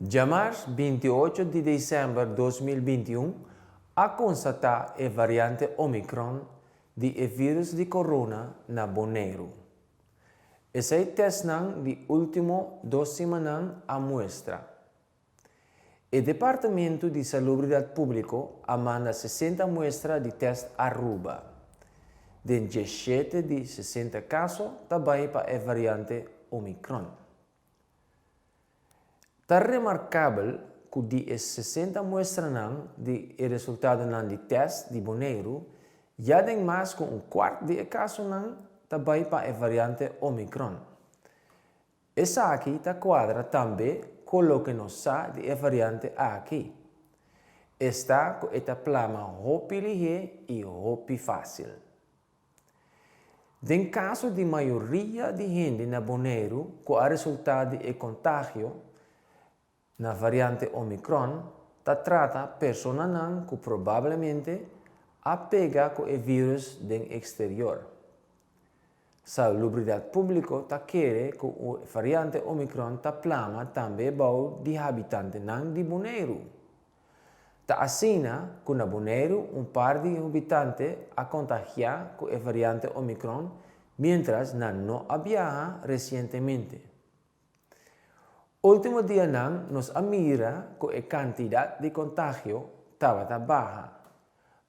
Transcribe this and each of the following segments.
Djamars, 28 de dezembro de 2021, a konstatá a variante ómikròn do vírus de corona na Boneiru Esei tèstnan de último 2 simannan a muestra. O departamento de Salubridat Públiko manda 60 muestras de test Aruba. De 17 de 60 casos, também para a variante ómikròn. Tá remarkabel que de 60 muestranan de resultadonan de test de Boneiru, já tem mais que kuart de kasonan também para a variante ómikròn. Esaki tá kuadra tambe com loke no sa de a variante aqui. Esta com esta plama hopi lige e hopi fácil. Em caso de maioria de gente na Boneiru com a resultado de contágio na variante ómikròn, trata personas que provavelmente apega com o vírus do exterior. Salubridat Públiko quer que a variante ómikròn plama tambe bau de habitantes de Boneiru. Assina que na Boneiru par de habitantes a contagiar com a variante ómikròn, mientras não había recentemente. Último dia nos mira que a quantidade de contágio estava baixa.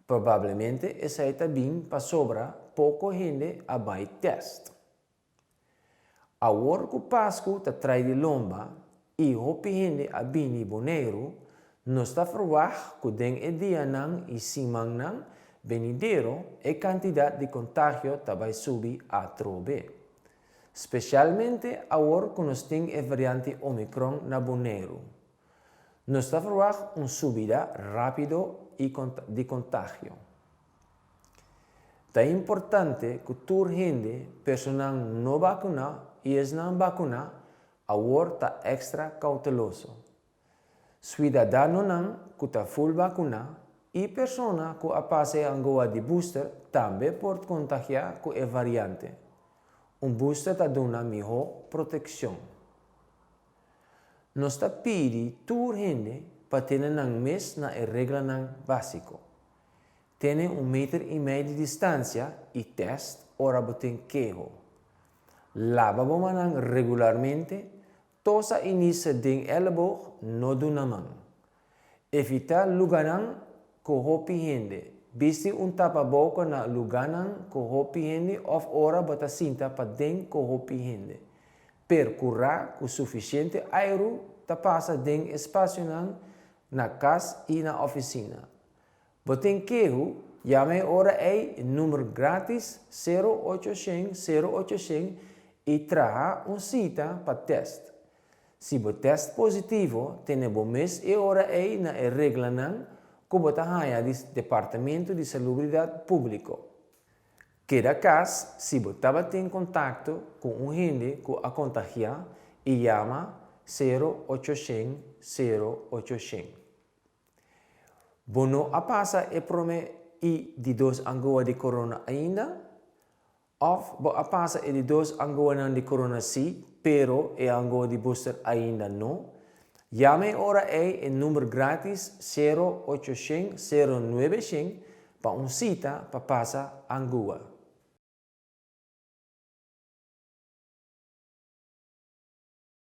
Provavelmente essa também para sobra pouco gente a vai test. Agora que o Páscoa traz de lomba e hopi gente a bini Boneiru, nos está verwacht que den e dia e simannan venidero a quantidade de contágio vai subir a trobe. Especialmente agora que nós temos a variante ómikròn na Boneiru. Nos está verwacht subida rápida de contágio. É importante que toda gente, pessoas não vacunadas e as não vacunadas, agora está extra cauteloso. Cidadãos que estão full vacunados e pessoas que passam agora de booster também podem contagiar com a variante. Booster dá melhor proteção. Nós pedimos a toda gente para ter mês na regra básico. Ter 1,5 metro de distância e test ora botem queijo. Lava a regularmente, tosa inicia de elbow no na mão. Evitar lugaran com hopi gente. Viste tapa-boca na lugaran com hopi gente of ora bota cinta para den com hopi gente. Percorrer com suficiente ar passa den espaço na casa e na oficina. Botem queijo, llame ora número grátis 0800 e traga cita para teste. Se o teste positivo, tem bom mês e ora na regra que bota raia do departamento de Salubridat Públiko. Cada caso, se botava em contato com gente que a contagia e chama 0800. Bono a passa e prome e de 2 angoa de corona ainda? Of bo a passa e de 2 angoa de corona sim, pero e angoa de booster ainda não? Llame ora o número grátis 0800 095 para cita para passar angoa.